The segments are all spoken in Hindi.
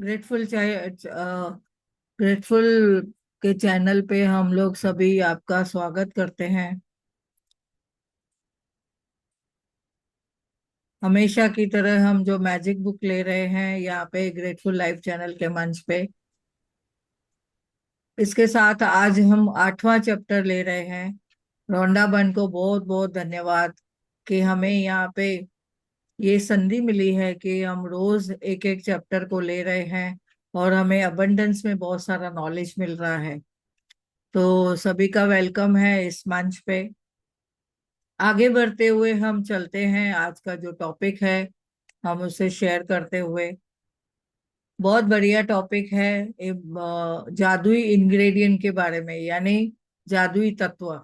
ग्रेटफुल चाहे ग्रेटफुल के चैनल पे हम लोग सभी आपका स्वागत करते हैं। हमेशा की तरह हम जो मैजिक बुक ले रहे हैं यहाँ पे ग्रेटफुल लाइफ चैनल के मंच पे, इसके साथ आज हम 8वां चैप्टर ले रहे हैं। रोंडा बन को बहुत बहुत धन्यवाद कि हमें यहाँ पे ये संधि मिली है कि हम रोज एक एक चैप्टर को ले रहे हैं और हमें अबंडेंस में बहुत सारा नॉलेज मिल रहा है। तो सभी का वेलकम है इस मंच पे। आगे बढ़ते हुए हम चलते हैं, आज का जो टॉपिक है हम उसे शेयर करते हुए। बहुत बढ़िया टॉपिक है। जादुई इंग्रेडिएंट के बारे में, यानी जादुई तत्व,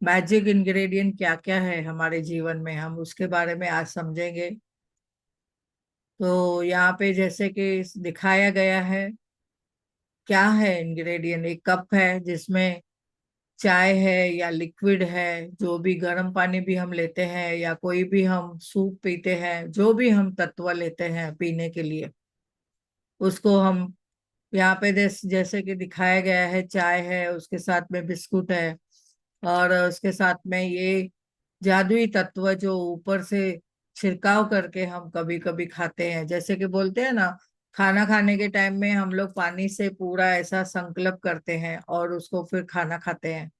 मैजिक इंग्रेडिएंट क्या क्या है हमारे जीवन में, हम उसके बारे में आज समझेंगे। तो यहाँ पे जैसे कि दिखाया गया है, क्या है इंग्रेडिएंट। एक कप है जिसमें चाय है या लिक्विड है, जो भी गर्म पानी भी हम लेते हैं या कोई भी हम सूप पीते हैं, जो भी हम तत्व लेते हैं पीने के लिए, उसको हम यहाँ पे जैसे कि दिखाया गया है, चाय है, उसके साथ में बिस्कुट है और उसके साथ में ये जादुई तत्व जो ऊपर से छिड़काव करके हम कभी कभी खाते हैं। जैसे कि बोलते हैं ना, खाना खाने के टाइम में हम लोग पानी से पूरा ऐसा संकल्प करते हैं और उसको फिर खाना खाते हैं।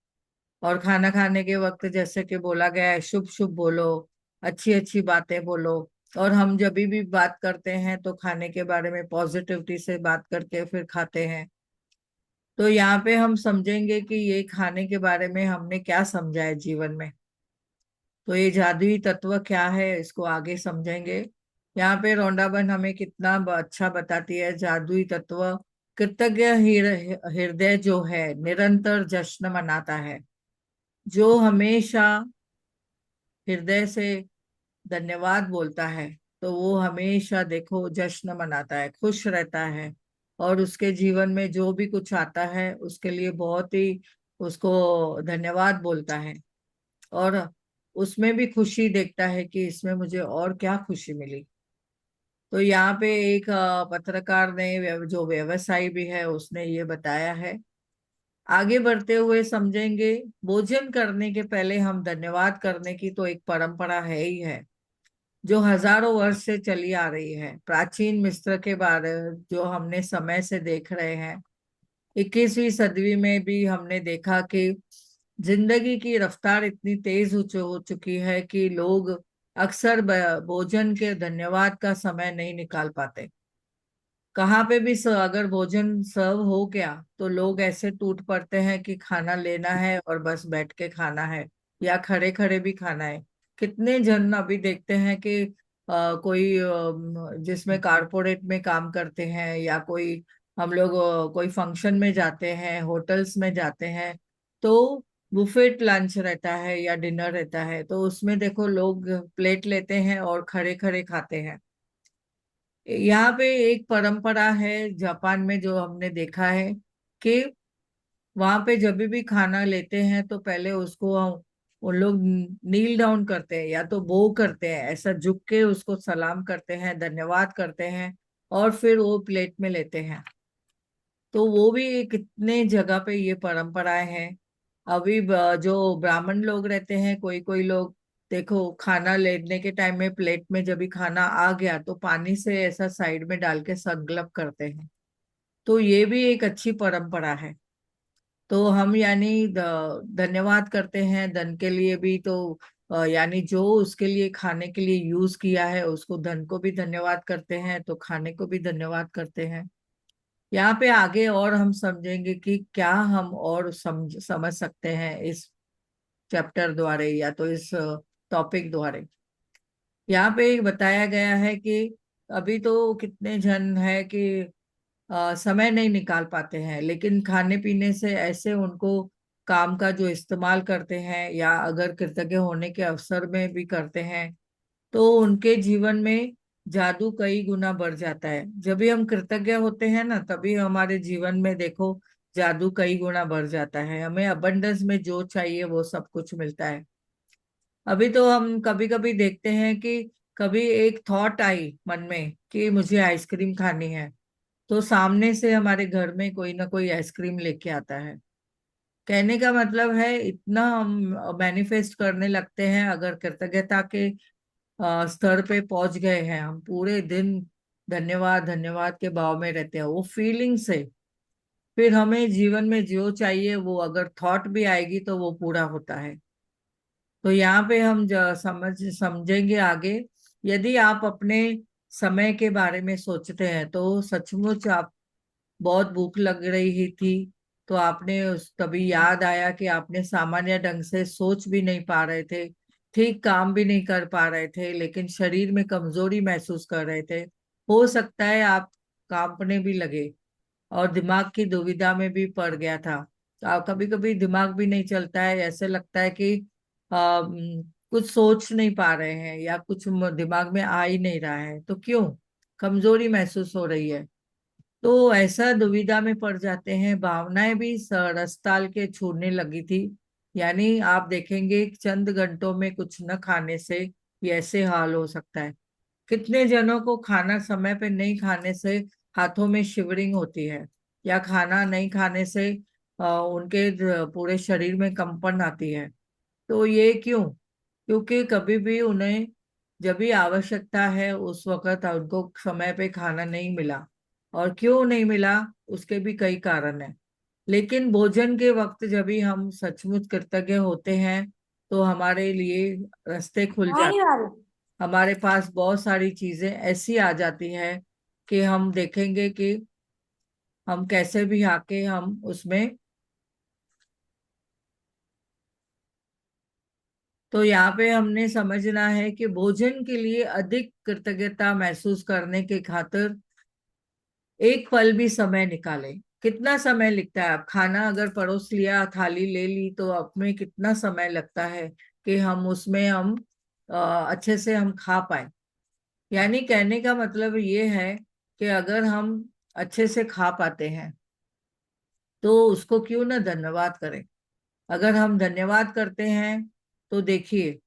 और खाना खाने के वक्त जैसे कि बोला गया है, शुभ शुभ बोलो, अच्छी अच्छी बातें बोलो। और हम जब भी बात करते हैं तो खाने के बारे में पॉजिटिविटी से बात करके फिर खाते हैं। तो यहाँ पे हम समझेंगे कि ये खाने के बारे में हमने क्या समझा है जीवन में। तो ये जादुई तत्व क्या है इसको आगे समझेंगे। यहाँ पे रोंडाबन हमें कितना अच्छा बताती है। जादुई तत्व कृतज्ञ हृदय जो है निरंतर जश्न मनाता है, जो हमेशा हृदय से धन्यवाद बोलता है, तो वो हमेशा देखो जश्न मनाता है, खुश रहता है। और उसके जीवन में जो भी कुछ आता है उसके लिए बहुत ही उसको धन्यवाद बोलता है। और उसमें भी खुशी देखता है कि इसमें मुझे और क्या खुशी मिली। तो यहाँ पे एक पत्रकार ने, जो व्यवसायी भी है, उसने ये बताया है। आगे बढ़ते हुए समझेंगे, भोजन करने के पहले हम धन्यवाद करने की तो एक परंपरा है ही है, जो हजारों वर्ष से चली आ रही है। प्राचीन मिस्र के बारे जो हमने समय से देख रहे हैं, 21वीं सदी में भी हमने देखा कि जिंदगी की रफ्तार इतनी तेज हो चुकी है कि लोग अक्सर भोजन के धन्यवाद का समय नहीं निकाल पाते। कहाँ पे भी अगर भोजन सर्व हो गया तो लोग ऐसे टूट पड़ते हैं कि खाना लेना है और बस बैठ के खाना है या खड़े खड़े भी खाना है। कितने जन अभी देखते हैं कि कोई जिसमें कारपोरेट में काम करते हैं या कोई, हम लोग कोई फंक्शन में जाते हैं, होटल्स में जाते हैं, तो बुफेट लंच रहता है या डिनर रहता है, तो उसमें देखो लोग प्लेट लेते हैं और खड़े खड़े खाते हैं। यहाँ पे एक परंपरा है जापान में जो हमने देखा है कि वहां पे जब भी खाना लेते हैं तो पहले उसको उन लोग नील डाउन करते हैं या तो बो करते हैं, ऐसा झुक के उसको सलाम करते हैं, धन्यवाद करते हैं और फिर वो प्लेट में लेते हैं। तो वो भी कितने जगह पे ये परंपराएं हैं। अभी जो ब्राह्मण लोग रहते हैं, कोई कोई लोग देखो खाना लेने के टाइम में प्लेट में जब भी खाना आ गया तो पानी से ऐसा साइड में डाल के संकल्प करते हैं। तो ये भी एक अच्छी परंपरा है। तो हम यानी धन्यवाद करते हैं धन के लिए भी। तो यानी जो उसके लिए खाने के लिए यूज किया है उसको, धन को भी धन्यवाद करते हैं तो खाने को भी धन्यवाद करते हैं। यहाँ पे आगे और हम समझेंगे कि क्या हम और समझ सकते हैं इस चैप्टर द्वारा या तो इस टॉपिक द्वारा। यहाँ पे एक बताया गया है कि अभी तो कितने जन है कि समय नहीं निकाल पाते हैं, लेकिन खाने पीने से ऐसे उनको काम का जो इस्तेमाल करते हैं या अगर कृतज्ञ होने के अवसर में भी करते हैं तो उनके जीवन में जादू कई गुना बढ़ जाता है। जब भी हम कृतज्ञ होते हैं ना, तभी हमारे जीवन में देखो जादू कई गुना बढ़ जाता है, हमें अबंडेंस में जो चाहिए वो सब कुछ मिलता है। अभी तो हम कभी कभी देखते हैं कि कभी एक थॉट आई मन में कि मुझे आइसक्रीम खानी है, तो सामने से हमारे घर में कोई ना कोई आइसक्रीम लेके आता है। कहने का मतलब है इतना हम मैनिफेस्ट करने लगते हैं, अगर कृतज्ञता के स्तर पे पहुंच गए हैं, हम पूरे दिन धन्यवाद धन्यवाद के भाव में रहते हैं, वो फीलिंग से फिर हमें जीवन में जो चाहिए वो अगर थॉट भी आएगी तो वो पूरा होता है। तो यहाँ पे हम समझेंगे आगे। यदि आप अपने समय के बारे में सोचते हैं तो सचमुच आप बहुत भूख लग रही थी, तो आपने उस तभी याद आया कि आपने सामान्य ढंग से सोच भी नहीं पा रहे थे, ठीक काम भी नहीं कर पा रहे थे, लेकिन शरीर में कमजोरी महसूस कर रहे थे। हो सकता है आप कांपने भी लगे और दिमाग की दुविधा में भी पड़ गया था। तो कभी कभी दिमाग भी नहीं चलता है, ऐसे लगता है कि कुछ सोच नहीं पा रहे हैं या कुछ दिमाग में आ ही नहीं रहा है, तो क्यों? कमजोरी महसूस हो रही है। तो ऐसा दुविधा में पड़ जाते हैं, भावनाएं भी रसताल के छूने लगी थी। यानी आप देखेंगे चंद घंटों में कुछ न खाने से ये ऐसे हाल हो सकता है। कितने जनों को खाना समय पे नहीं खाने से हाथों में शिवरिंग होती है, या खाना नहीं खाने से उनके पूरे शरीर में कंपन आती है। तो ये क्यों? क्योंकि कभी भी उन्हें जब भी आवश्यकता है उस वक्त उनको समय पे खाना नहीं मिला। और क्यों नहीं मिला, उसके भी कई कारण हैं। लेकिन भोजन के वक्त जब भी हम सचमुच कृतज्ञ होते हैं तो हमारे लिए रास्ते खुल हाँ जाते। यार। हमारे पास बहुत सारी चीजें ऐसी आ जाती हैं कि हम देखेंगे कि हम कैसे भी आके हम उसमें। तो यहाँ पे हमने समझना है कि भोजन के लिए अधिक कृतज्ञता महसूस करने के खातिर एक पल भी समय निकालें। कितना समय लगता है? आप खाना अगर परोस लिया, थाली ले ली, तो अब में कितना समय लगता है कि हम उसमें हम अच्छे से हम खा पाए। यानी कहने का मतलब ये है कि अगर हम अच्छे से खा पाते हैं तो उसको क्यों ना धन्यवाद करें। अगर हम धन्यवाद करते हैं तो देखिए,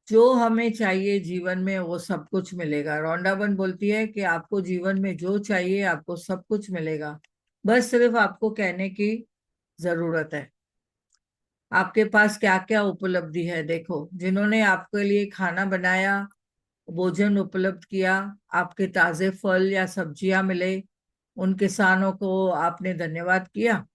जो हमें चाहिए जीवन में वो सब कुछ मिलेगा। रॉन्डावन बोलती है कि आपको जीवन में जो चाहिए आपको सब कुछ मिलेगा, बस सिर्फ आपको कहने की जरूरत है। आपके पास क्या क्या उपलब्धि है देखो। जिन्होंने आपके लिए खाना बनाया, भोजन उपलब्ध किया, आपके ताजे फल या सब्जियां मिले, उन किसानों को आपने धन्यवाद किया।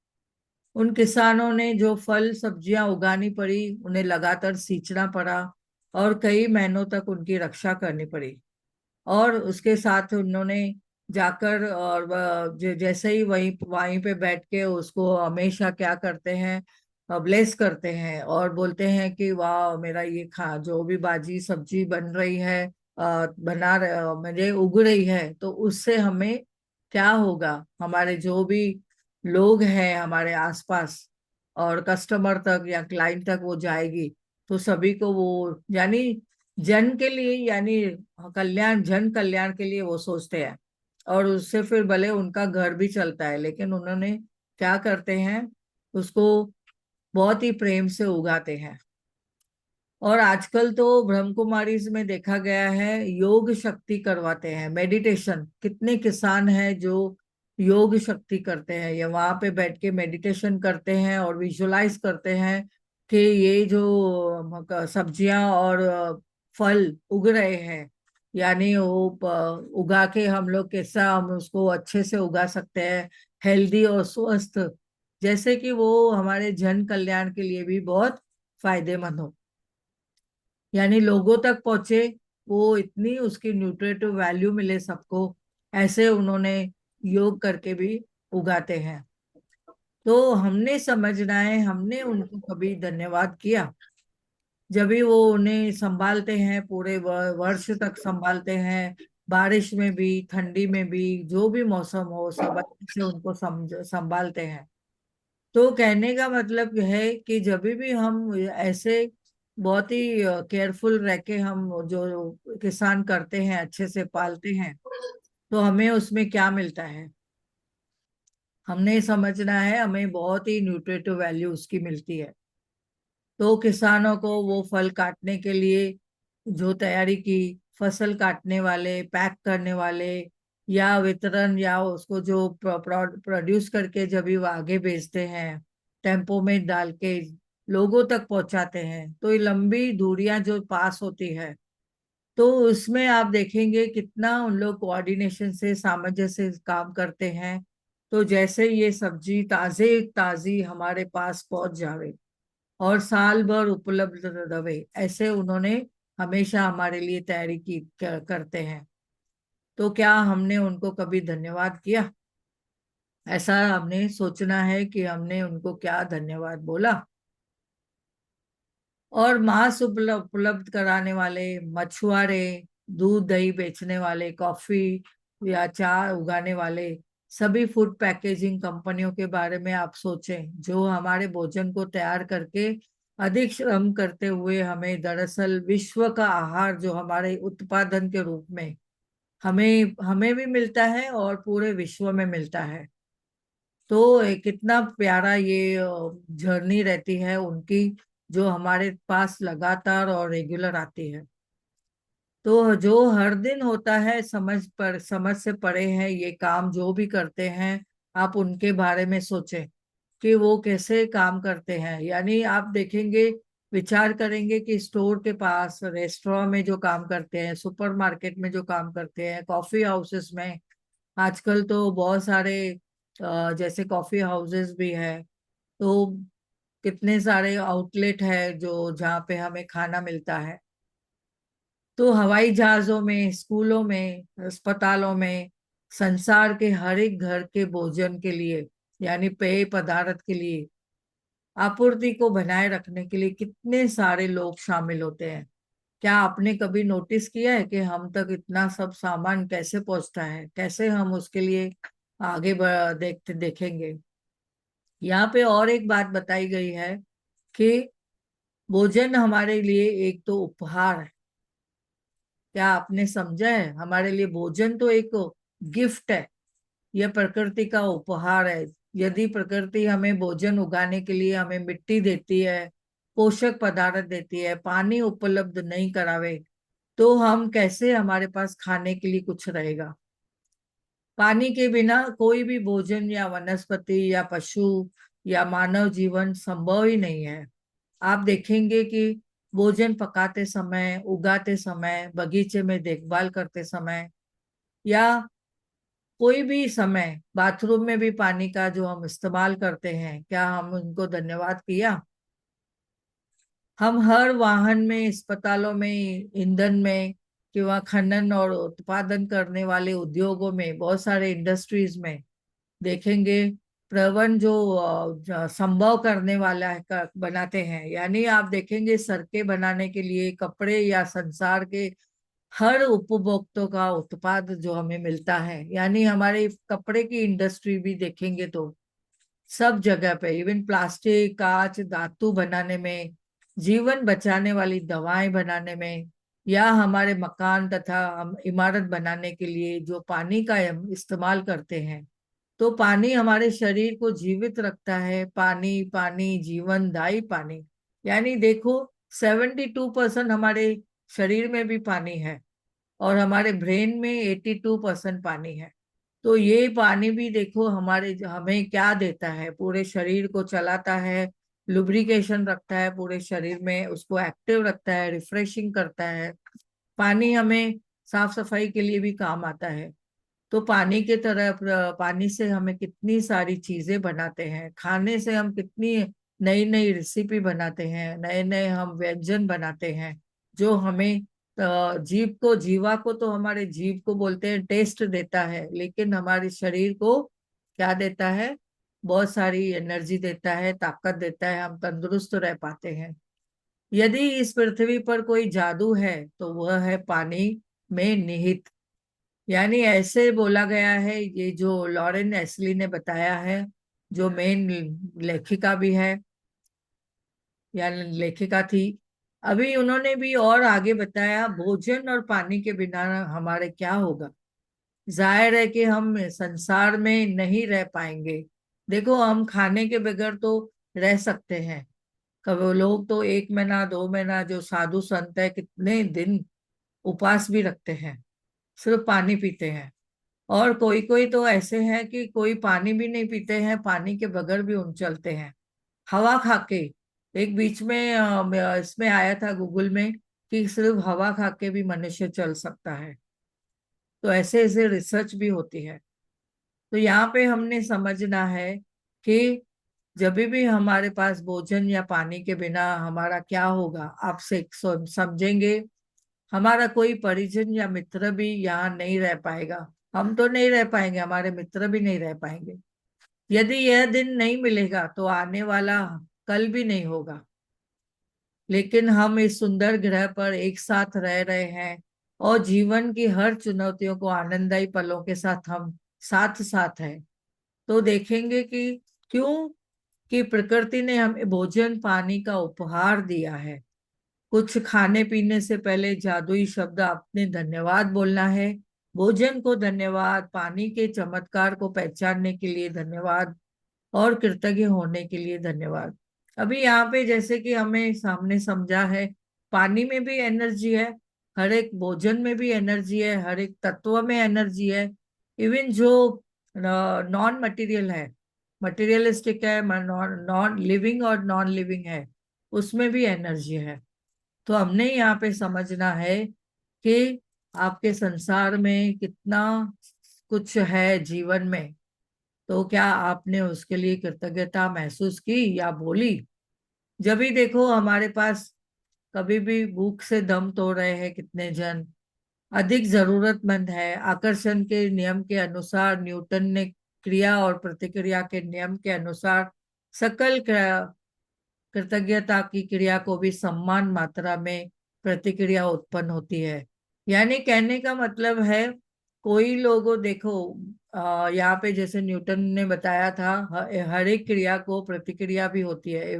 उन किसानों ने जो फल सब्जियां उगानी पड़ी, उन्हें लगातार सींचना पड़ा और कई महीनों तक उनकी रक्षा करनी पड़ी। और उसके साथ उन्होंने जाकर और जैसे ही वहीं वहीं पे बैठ के उसको हमेशा क्या करते हैं, ब्लेस करते हैं और बोलते हैं कि वाह, मेरा ये खा जो भी बाजी सब्जी बन रही है, मुझे उग रही है, तो उससे हमें क्या होगा, हमारे जो भी लोग हैं हमारे आसपास और कस्टमर तक या क्लाइंट तक वो जाएगी, तो सभी को वो यानी जन के लिए, यानी कल्याण, जन कल्याण के लिए वो सोचते हैं। और उससे फिर भले उनका घर भी चलता है, लेकिन उन्होंने क्या करते हैं, उसको बहुत ही प्रेम से उगाते हैं। और आजकल तो ब्रह्म कुमारीज में देखा गया है योग शक्ति करवाते हैं, मेडिटेशन। कितने किसान हैं जो योग शक्ति करते हैं, या वहां पे बैठ के मेडिटेशन करते हैं और विजुलाइज करते हैं कि ये जो सब्जियां और फल उग रहे हैं, यानी वो उगा के हम लोग कैसा हम उसको अच्छे से उगा सकते हैं, हेल्दी और स्वस्थ, जैसे कि वो हमारे जन कल्याण के लिए भी बहुत फायदेमंद हो, यानी लोगों तक पहुंचे, वो इतनी उसकी न्यूट्रिटिव वैल्यू मिले सबको। ऐसे उन्होंने योग करके भी उगाते हैं। तो हमने समझना है, हमने उनको कभी धन्यवाद किया? जब भी वो उन्हें संभालते हैं, पूरे वर्ष तक संभालते हैं, बारिश में भी ठंडी में भी, जो भी मौसम हो सब अच्छे से उनको समझ संभालते हैं। तो कहने का मतलब है कि जब भी हम ऐसे बहुत ही केयरफुल रह के हम जो किसान करते हैं, अच्छे से पालते हैं, तो हमें उसमें क्या मिलता है, हमने समझना है। हमें बहुत ही न्यूट्रिटिव वैल्यू उसकी मिलती है। तो किसानों को वो फल काटने के लिए जो तैयारी की, फसल काटने वाले, पैक करने वाले, या वितरण, या उसको जो प्रोड्यूस करके जब भी वो आगे बेचते हैं, टेम्पो में डाल के लोगों तक पहुंचाते हैं, तो ये लंबी दूरियां जो पास होती है, तो उसमें आप देखेंगे कितना उन लोग कोऑर्डिनेशन से, सामंजस्य से काम करते हैं। तो जैसे ये सब्जी ताजे ताजी हमारे पास पहुंच जावे और साल भर उपलब्ध रहे, ऐसे उन्होंने हमेशा हमारे लिए तैयारी की करते हैं। तो क्या हमने उनको कभी धन्यवाद किया? ऐसा हमने सोचना है कि हमने उनको क्या धन्यवाद बोला। और मांस उपलब्ध कराने वाले मछुआरे, दूध दही बेचने वाले, कॉफी या चाय उगाने वाले, सभी फूड पैकेजिंग कंपनियों के बारे में आप सोचें, जो हमारे भोजन को तैयार करके अधिक श्रम करते हुए हमें दरअसल विश्व का आहार, जो हमारे उत्पादन के रूप में हमें हमें भी मिलता है और पूरे विश्व में मिलता है। तो कितना प्यारा ये जर्नी रहती है उनकी, जो हमारे पास लगातार और रेगुलर आती है। तो जो हर दिन होता है, समझ से परे है ये काम जो भी करते हैं, आप उनके बारे में सोचें कि वो कैसे काम करते हैं। यानी आप देखेंगे, विचार करेंगे कि स्टोर के पास, रेस्टोरेंट में जो काम करते हैं, सुपरमार्केट में जो काम करते हैं, कॉफी हाउसेस में, आजकल तो बहुत सारे जैसे कॉफी हाउसेस भी है, तो कितने सारे आउटलेट है जो जहाँ पे हमें खाना मिलता है। तो हवाई जहाजों में, स्कूलों में, अस्पतालों में, संसार के हर एक घर के भोजन के लिए, यानी पेय पदार्थ के लिए, आपूर्ति को बनाए रखने के लिए कितने सारे लोग शामिल होते हैं। क्या आपने कभी नोटिस किया है कि हम तक इतना सब सामान कैसे पहुंचता है, कैसे हम उसके लिए आगे देखेंगे। यहाँ पे और एक बात बताई गई है कि भोजन हमारे लिए एक तो उपहार है। क्या आपने समझा है? हमारे लिए भोजन तो एक गिफ्ट है, यह प्रकृति का उपहार है। यदि प्रकृति हमें भोजन उगाने के लिए हमें मिट्टी देती है, पोषक पदार्थ देती है, पानी उपलब्ध नहीं करावे, तो हम कैसे, हमारे पास खाने के लिए कुछ रहेगा? पानी के बिना कोई भी भोजन या वनस्पति या पशु या मानव जीवन संभव ही नहीं है। आप देखेंगे कि भोजन पकाते समय, उगाते समय, बगीचे में देखभाल करते समय, या कोई भी समय बाथरूम में भी पानी का जो हम इस्तेमाल करते हैं, क्या हम उनको धन्यवाद किया? हम हर वाहन में, अस्पतालों में, ईंधन में, कि वह खनन और उत्पादन करने वाले उद्योगों में, बहुत सारे इंडस्ट्रीज में देखेंगे, प्रवन जो संभव करने वाला है बनाते हैं। यानी आप देखेंगे सड़कें बनाने के लिए, कपड़े, या संसार के हर उपभोक्ता का उत्पाद जो हमें मिलता है, यानी हमारे कपड़े की इंडस्ट्री भी देखेंगे तो सब जगह पे, इवन प्लास्टिक, कांच, धातु बनाने में, जीवन बचाने वाली दवाएं बनाने में, या हमारे मकान तथा हम इमारत बनाने के लिए जो पानी का हम इस्तेमाल करते हैं। तो पानी हमारे शरीर को जीवित रखता है। पानी, पानी, जीवनदायी पानी। यानी देखो, 72% हमारे शरीर में भी पानी है, और हमारे ब्रेन में 82% पानी है। तो ये पानी भी देखो हमारे, हमें क्या देता है, पूरे शरीर को चलाता है, लुब्रिकेशन रखता है पूरे शरीर में, उसको एक्टिव रखता है, रिफ्रेशिंग करता है। पानी हमें साफ सफाई के लिए भी काम आता है। तो पानी के तरह पानी से हमें कितनी सारी चीजें बनाते हैं, खाने से हम कितनी नई नई रेसिपी बनाते हैं, नए नए हम व्यंजन बनाते हैं, जो हमें जीव को, जीवा को तो हमारे जीव को बोलते हैं टेस्ट देता है, लेकिन हमारे शरीर को क्या देता है? बहुत सारी एनर्जी देता है, ताकत देता है, हम तंदुरुस्त रह पाते हैं। यदि इस पृथ्वी पर कोई जादू है तो वह है पानी में निहित। यानी ऐसे बोला गया है, ये जो लॉरेन एस्ली ने बताया है, जो मेन लेखिका भी है, या लेखिका थी, अभी उन्होंने भी और आगे बताया, भोजन और पानी के बिना हमारे क्या होगा। जाहिर है कि हम संसार में नहीं रह पाएंगे। देखो, हम खाने के बगैर तो रह सकते हैं। कभी लोग तो 1 महीना, 2 महीना, जो साधु संत है, कितने दिन उपवास भी रखते हैं, सिर्फ पानी पीते हैं। और कोई कोई तो ऐसे हैं कि कोई पानी भी नहीं पीते हैं, पानी के बगैर भी उन चलते हैं हवा खा के। एक बीच में इसमें आया था गूगल में कि सिर्फ हवा खा के भी मनुष्य चल सकता है। तो ऐसे ऐसे रिसर्च भी होती है। तो यहाँ पे हमने समझना है कि जब भी हमारे पास भोजन या पानी के बिना हमारा क्या होगा, आप से समझेंगे। हमारा कोई परिजन या मित्र भी यहाँ नहीं रह पाएगा। हम तो नहीं रह पाएंगे, हमारे मित्र भी नहीं रह पाएंगे। यदि यह दिन नहीं मिलेगा तो आने वाला कल भी नहीं होगा। लेकिन हम इस सुंदर ग्रह पर एक साथ रह रहे हैं और जीवन की हर चुनौतियों को आनंददायी पलों के साथ हम साथ साथ हैं। तो देखेंगे कि क्यों कि प्रकृति ने हमें भोजन पानी का उपहार दिया है। कुछ खाने पीने से पहले जादुई शब्द आपने धन्यवाद बोलना है। भोजन को धन्यवाद, पानी के चमत्कार को पहचानने के लिए धन्यवाद और कृतज्ञ होने के लिए धन्यवाद। अभी यहाँ पे जैसे कि हमें सामने समझा है, पानी में भी एनर्जी है, हर एक भोजन में भी एनर्जी है, हर एक तत्व में एनर्जी है। इवन जो नॉन मटेरियल है, मटेरियलिस्टिक है, नॉन नॉन लिविंग और नॉन लिविंग है, उसमें भी एनर्जी है। तो हमने यहाँ पे समझना है कि आपके संसार में कितना कुछ है जीवन में। तो क्या आपने उसके लिए कृतज्ञता महसूस की या बोली? जब भी देखो हमारे पास कभी भी भूख से दम तोड़ रहे हैं कितने जन, अधिक जरूरतमंद है। आकर्षण के नियम के अनुसार न्यूटन ने क्रिया और प्रतिक्रिया के नियम के अनुसार सकल कृतज्ञता की क्रिया को भी समान मात्रा में प्रतिक्रिया उत्पन्न होती है। यानी कहने का मतलब है, कोई लोगों देखो यहाँ पे जैसे न्यूटन ने बताया था, हर एक क्रिया को प्रतिक्रिया भी होती है।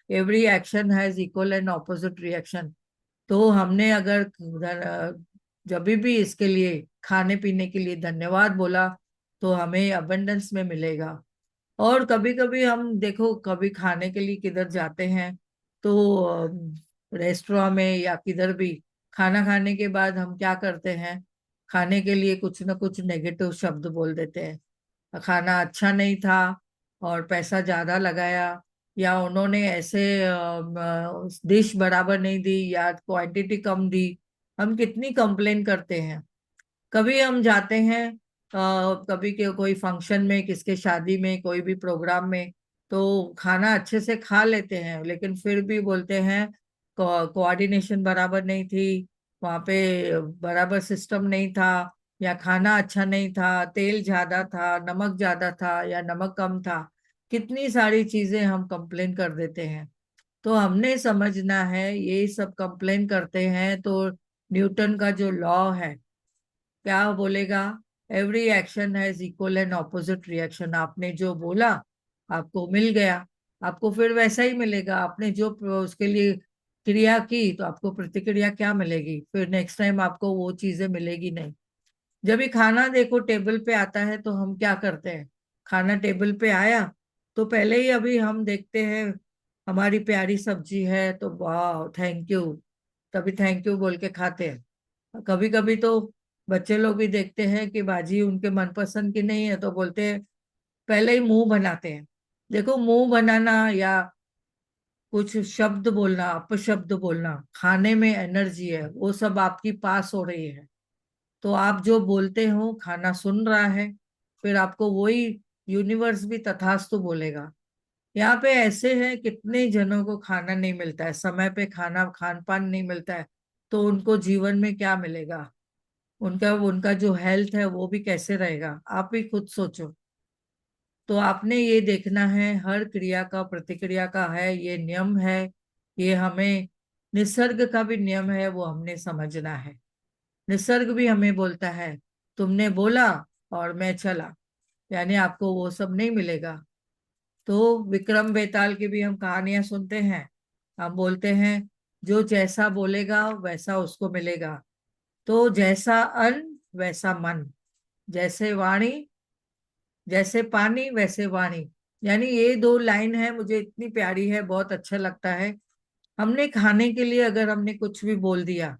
Every action has equal and opposite reaction. तो हमने अगर जब भी इसके लिए खाने पीने के लिए धन्यवाद बोला तो हमें अबंडेंस में मिलेगा। और कभी कभी हम देखो, कभी खाने के लिए किधर जाते हैं तो रेस्टोरेंट में या किधर भी खाना खाने के बाद हम क्या करते हैं, खाने के लिए कुछ ना कुछ नेगेटिव शब्द बोल देते हैं। खाना अच्छा नहीं था और पैसा ज्यादा लगाया, या उन्होंने ऐसे डिश बराबर नहीं दी या क्वांटिटी कम दी। हम कितनी कंप्लेन करते हैं। कभी हम जाते हैं कभी के कोई फंक्शन में, किसके शादी में, कोई भी प्रोग्राम में, तो खाना अच्छे से खा लेते हैं लेकिन फिर भी बोलते हैं कोऑर्डिनेशन बराबर नहीं थी, वहाँ पे बराबर सिस्टम नहीं था, या खाना अच्छा नहीं था, तेल ज्यादा था, नमक ज्यादा था या नमक कम था। कितनी सारी चीजें हम कंप्लेन कर देते हैं। तो हमने समझना है, ये सब कंप्लेन करते हैं तो न्यूटन का जो लॉ है क्या बोलेगा, every action has equal and opposite reaction. आपने जो बोला आपको मिल गया, आपको फिर वैसा ही मिलेगा। आपने जो उसके लिए क्रिया की तो आपको प्रतिक्रिया क्या मिलेगी, फिर नेक्स्ट टाइम आपको वो चीजें मिलेगी नहीं। जब भी खाना देखो टेबल पे आता है तो हम क्या करते हैं, खाना टेबल पे आया तो पहले ही अभी हम देखते हैं हमारी प्यारी सब्जी है तो वाह थैंक यू, तभी थैंक यू बोल के खाते हैं। कभी कभी तो बच्चे लोग भी देखते हैं कि बाजी उनके मनपसंद की नहीं है तो बोलते हैं, पहले ही मुंह बनाते हैं। देखो, मुंह बनाना या कुछ शब्द बोलना, अपशब्द बोलना, खाने में एनर्जी है, वो सब आपकी पास हो रही है। तो आप जो बोलते हो खाना सुन रहा है, फिर आपको वही यूनिवर्स भी तथास्तु बोलेगा। यहाँ पे ऐसे हैं कितने जनों को खाना नहीं मिलता है, समय पे खाना खान पान नहीं मिलता है, तो उनको जीवन में क्या मिलेगा, उनका उनका जो हेल्थ है वो भी कैसे रहेगा, आप भी खुद सोचो। तो आपने ये देखना है, हर क्रिया का प्रतिक्रिया का है, ये नियम है। ये हमें निसर्ग का भी नियम है, वो हमने समझना है। निसर्ग भी हमें बोलता है, तुमने बोला और मैं चला, यानी आपको वो सब नहीं मिलेगा। तो विक्रम बेताल की भी हम कहानियां सुनते हैं। हम बोलते हैं जो जैसा बोलेगा वैसा उसको मिलेगा। तो जैसा अन्न वैसा मन, जैसे वाणी जैसे पानी वैसे वाणी। यानी ये दो लाइन है, मुझे इतनी प्यारी है, बहुत अच्छा लगता है। हमने खाने के लिए अगर हमने कुछ भी बोल दिया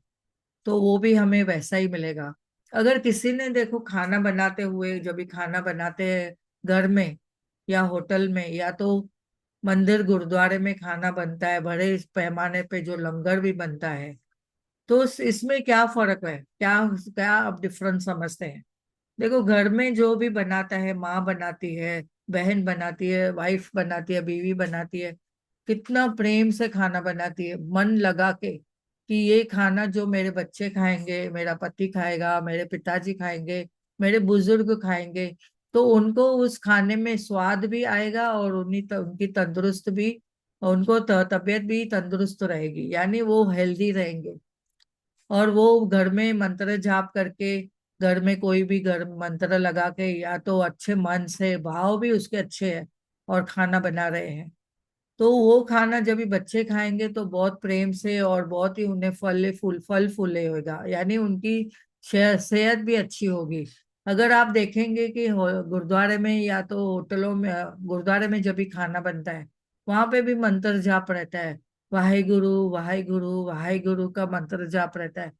तो वो भी हमें वैसा ही मिलेगा। अगर किसी ने देखो खाना बनाते हुए, जब भी खाना बनाते हैं घर में या होटल में या तो मंदिर गुरुद्वारे में खाना बनता है बड़े पैमाने पे, जो लंगर भी बनता है, तो इसमें क्या फर्क है, क्या क्या आप डिफरेंस समझते हैं? देखो घर में जो भी बनाता है, माँ बनाती है, बहन बनाती है, वाइफ बनाती है, बीवी बनाती है, कितना प्रेम से खाना बनाती है, मन लगा के कि ये खाना जो मेरे बच्चे खाएंगे, मेरा पति खाएगा, मेरे पिताजी खाएंगे, मेरे बुजुर्ग खाएंगे, तो उनको उस खाने में स्वाद भी आएगा और उनकी तंदुरुस्त भी, उनको तबीयत भी तंदुरुस्त रहेगी, यानी वो हेल्दी रहेंगे। और वो घर में मंत्र जाप करके, घर में कोई भी घर मंत्र लगा के, या तो अच्छे मन से, भाव भी उसके अच्छे है, और खाना बना रहे हैं, तो वो खाना जब भी बच्चे खाएंगे तो बहुत प्रेम से और बहुत ही उन्हें फल फूले होगा, यानी उनकी सेहत भी अच्छी होगी। अगर आप देखेंगे कि गुरुद्वारे में या तो होटलों में, गुरुद्वारे में जब भी खाना बनता है, वहां पे भी मंत्र जाप रहता है, वाहेगुरु वाहेगुरु वाहेगुरु का मंत्र जाप रहता है।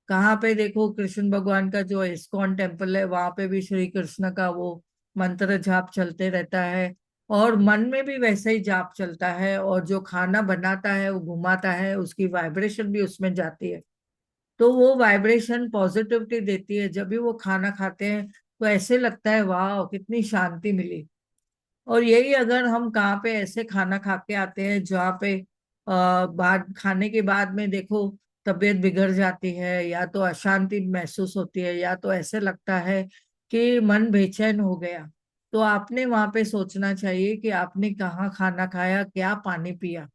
कहाँ पे देखो, कृष्ण भगवान का जो इस्कॉन टेम्पल है, वहां पे भी श्री कृष्ण का वो मंत्र जाप चलते रहता है, और मन में भी वैसे ही जाप चलता है, और जो खाना बनाता है वो घुमाता है, उसकी वाइब्रेशन भी उसमें जाती है, तो वो वाइब्रेशन पॉजिटिविटी देती है। जब भी वो खाना खाते हैं तो ऐसे लगता है वाह कितनी शांति मिली। और यही अगर हम कहाँ पे ऐसे खाना खा के आते हैं जहाँ पे बाद खाने के बाद में देखो तबीयत बिगड़ जाती है, या तो अशांति महसूस होती है, या तो ऐसे लगता है कि मन बेचैन हो गया, तो आपने वहां पे सोचना चाहिए कि आपने कहाँ खाना खाया, क्या पानी पिया,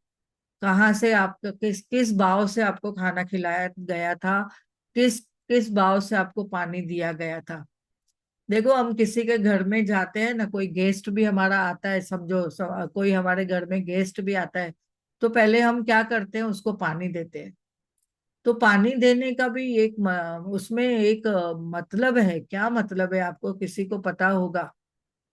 कहाँ से आपका किस किस भाव से आपको खाना खिलाया गया था, किस किस भाव से आपको पानी दिया गया था। देखो हम किसी के घर में जाते हैं ना, कोई गेस्ट भी हमारा आता है, समझो कोई हमारे घर में गेस्ट भी आता है, तो पहले हम क्या करते हैं, उसको पानी देते हैं। तो पानी देने का भी एक उसमें एक मतलब है, क्या मतलब है आपको किसी को पता होगा,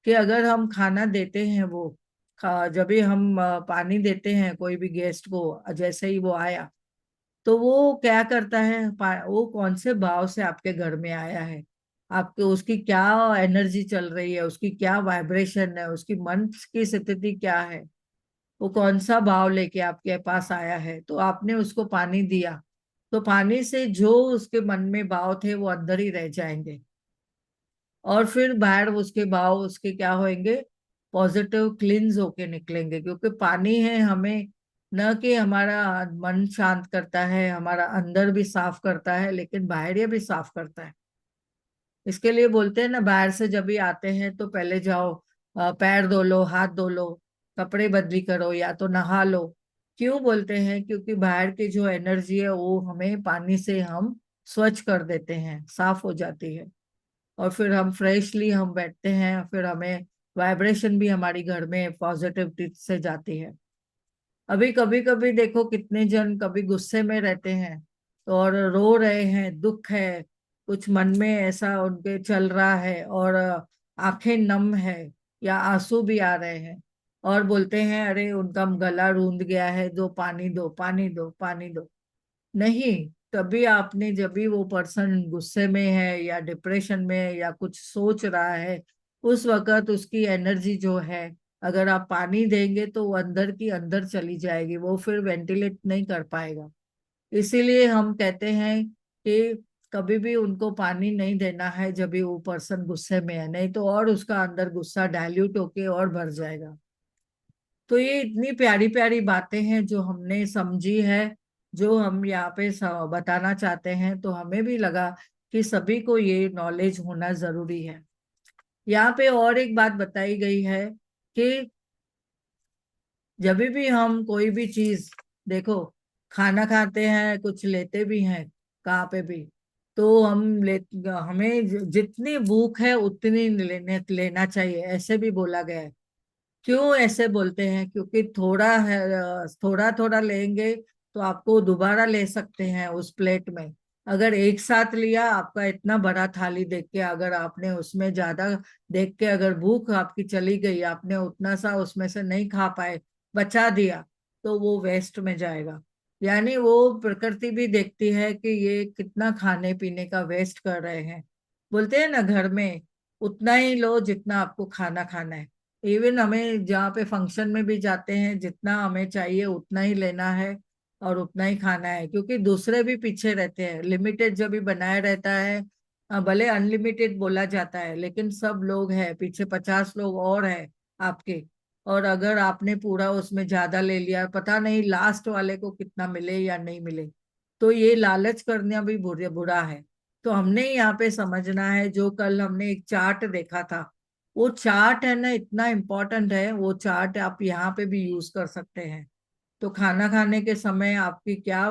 कि अगर हम खाना देते हैं, वो जब भी हम पानी देते हैं कोई भी गेस्ट को, जैसे ही वो आया, तो वो क्या करता है, वो कौन से भाव से आपके घर में आया है, आपके उसकी क्या एनर्जी चल रही है, उसकी क्या वाइब्रेशन है, उसकी मन की स्थिति क्या है, वो कौन सा भाव लेके आपके पास आया है, तो आपने उसको पानी दिया, तो पानी से जो उसके मन में भाव थे वो अंदर ही रह जाएंगे, और फिर बाहर उसके भाव उसके क्या होंगे, पॉजिटिव क्लींस होके निकलेंगे, क्योंकि पानी है हमें न कि हमारा मन शांत करता है, हमारा अंदर भी साफ करता है, लेकिन बाहर भी साफ करता है। इसके लिए बोलते हैं ना, बाहर से जब भी आते हैं तो पहले जाओ, पैर धो लो, हाथ धो लो, कपड़े बदली करो, या तो नहा लो। क्यों बोलते हैं? क्योंकि बाहर की जो एनर्जी है वो हमें पानी से हम स्वच्छ कर देते हैं, साफ हो जाती है, और फिर हम फ्रेशली हम बैठते हैं, फिर हमें वाइब्रेशन भी हमारी घर में पॉजिटिविटी से जाती है। अभी कभी कभी देखो कितने जन कभी गुस्से में रहते हैं, तो और रो रहे हैं, दुख है, कुछ मन में ऐसा उनके चल रहा है, और आंखें नम है, या आंसू भी आ रहे हैं, और बोलते हैं अरे उनका गला रूंध गया है, दो पानी दो पानी दो पानी दो। नहीं, तभी आपने, जब भी वो पर्सन गुस्से में है या डिप्रेशन में है या कुछ सोच रहा है, उस वक्त उसकी एनर्जी जो है, अगर आप पानी देंगे तो वो अंदर की अंदर चली जाएगी, वो फिर वेंटिलेट नहीं कर पाएगा। इसीलिए हम कहते हैं कि कभी भी उनको पानी नहीं देना है जब भी वो पर्सन गुस्से में है, नहीं तो और उसका अंदर गुस्सा डाइल्यूट होके और भर जाएगा। तो ये इतनी प्यारी प्यारी बातें हैं जो हमने समझी है, जो हम यहाँ पे बताना चाहते हैं, तो हमें भी लगा कि सभी को ये नॉलेज होना जरूरी है। यहाँ पे और एक बात बताई गई है कि जब भी हम कोई भी चीज, देखो खाना खाते हैं, कुछ लेते भी हैं कहाँ पे भी, तो हमें जितनी भूख है उतनी लेना चाहिए, ऐसे भी बोला गया है। क्यों ऐसे बोलते हैं? क्योंकि थोड़ा है, थोड़ा थोड़ा लेंगे तो आपको दोबारा ले सकते हैं उस प्लेट में। अगर एक साथ लिया, आपका इतना बड़ा थाली देख के अगर आपने उसमें ज्यादा देख के, अगर भूख आपकी चली गई, आपने उतना सा उसमें से नहीं खा पाए, बचा दिया, तो वो वेस्ट में जाएगा। यानी वो प्रकृति भी देखती है कि ये कितना खाने पीने का वेस्ट कर रहे हैं, बोलते हैं ना घर में, उतना ही लो जितना आपको खाना खाना है। इवन हमें जहाँ पे फंक्शन में भी जाते हैं, जितना हमें चाहिए उतना ही लेना है और उतना ही खाना है, क्योंकि दूसरे भी पीछे रहते हैं। लिमिटेड जब भी बनाया रहता है, भले अनलिमिटेड बोला जाता है, लेकिन सब लोग हैं पीछे, 50 लोग और हैं आपके। और अगर आपने पूरा उसमें ज्यादा ले लिया, पता नहीं लास्ट वाले को कितना मिले या नहीं मिले। तो ये लालच करना भी बुरा है। तो हमने यहाँ पे समझना है, जो कल हमने एक चार्ट देखा था, वो चार्ट है ना इतना इम्पोर्टेंट है। वो चार्ट आप यहाँ पे भी यूज कर सकते हैं। तो खाना खाने के समय आपकी क्या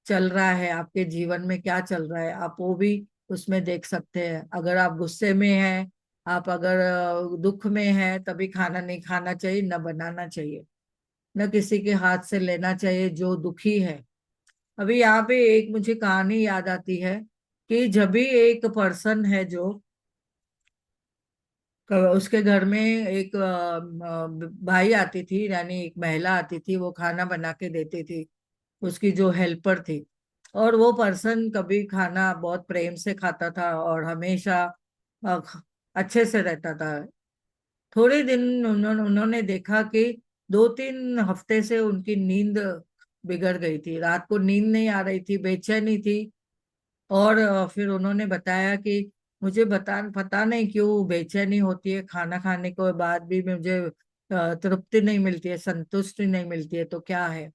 चल रहा है, आपके जीवन में क्या चल रहा है, आप वो भी उसमें देख सकते हैं। अगर आप गुस्से में हैं, आप अगर दुख में हैं, तभी खाना नहीं खाना चाहिए, न बनाना चाहिए, न किसी के हाथ से लेना चाहिए जो दुखी है। अभी यहाँ पे एक मुझे कहानी याद आती है कि जब भी एक पर्सन है जो उसके घर में एक भाई आती थी, यानी एक महिला आती थी, वो खाना बना के देती थी, उसकी जो हेल्पर थी। और वो पर्सन कभी खाना बहुत प्रेम से खाता था और हमेशा अच्छे से रहता था। थोड़े दिन उन्होंने देखा कि 2-3 हफ्ते से उनकी नींद बिगड़ गई थी, रात को नींद नहीं आ रही थी, बेचैनी थी। और फिर उन्होंने बताया कि मुझे पता नहीं क्यों बेचैनी होती है, खाना खाने के बाद भी मुझे तृप्ति नहीं मिलती है, संतुष्टि नहीं मिलती है, तो क्या है।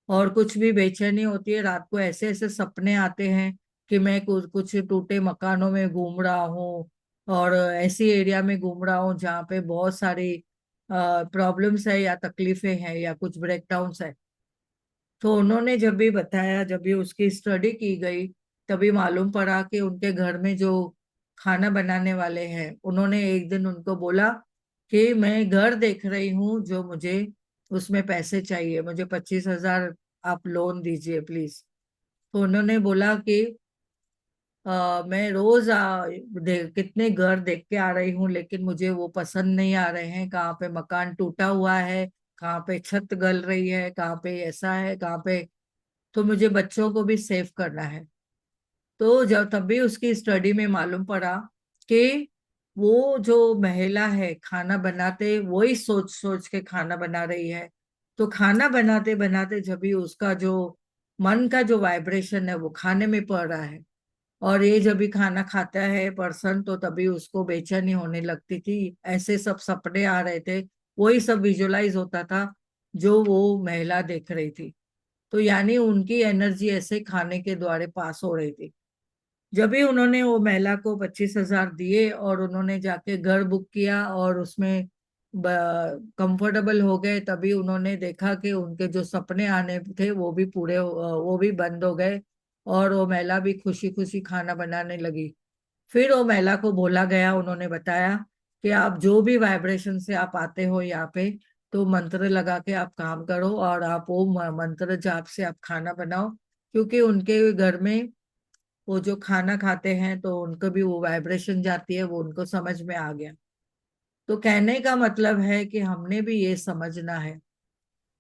और कुछ भी बेचैनी होती है, रात को ऐसे ऐसे सपने आते हैं कि मैं कुछ कुछ टूटे मकानों में घूम रहा हूँ, और ऐसी एरिया में घूम रहा हूँ जहाँ पे बहुत सारी प्रॉब्लम्स है या तकलीफें हैं या कुछ ब्रेकडाउन्स है। तो उन्होंने जब भी बताया, जब भी उसकी स्टडी की गई, तभी मालूम पड़ा कि उनके घर में जो खाना बनाने वाले हैं, उन्होंने एक दिन उनको बोला कि मैं घर देख रही हूँ जो मुझे उसमें पैसे चाहिए, मुझे 25,000 आप लोन दीजिए प्लीज। तो उन्होंने बोला कि मैं रोज कितने घर देख के आ रही हूँ, लेकिन मुझे वो पसंद नहीं आ रहे हैं। कहाँ पे मकान टूटा हुआ है, कहाँ पे छत गल रही है, कहाँ पे ऐसा है, कहाँ पे। तो मुझे बच्चों को भी सेव करना है। तो जब तब भी उसकी स्टडी में मालूम पड़ा कि वो जो महिला है खाना बनाते वही सोच सोच के खाना बना रही है। तो खाना बनाते बनाते जब भी उसका जो मन का जो वाइब्रेशन है वो खाने में पड़ रहा है, और ये जब भी खाना खाता है पर्सन, तो तभी उसको बेचैनी होने लगती थी, ऐसे सब सपने आ रहे थे, वही सब विजुलाइज होता था जो वो महिला देख रही थी। तो यानी उनकी एनर्जी ऐसे खाने के द्वारे पास हो रही थी। जब भी उन्होंने वो महिला को 25,000 दिए और उन्होंने जाके घर बुक किया और उसमें कंफर्टेबल हो गए, तभी उन्होंने देखा कि उनके जो सपने आने थे वो भी पूरे वो भी बंद हो गए, और वो महिला भी खुशी खुशी खाना बनाने लगी। फिर वो महिला को बोला गया, उन्होंने बताया कि आप जो भी वाइब्रेशन से आप आते हो यहाँ पे, तो मंत्र लगा के आप काम करो और आप वो मंत्र जाप से आप खाना बनाओ, क्योंकि उनके घर में वो जो खाना खाते हैं तो उनको भी वो वाइब्रेशन जाती है, वो उनको समझ में आ गया। तो कहने का मतलब है कि हमने भी ये समझना है।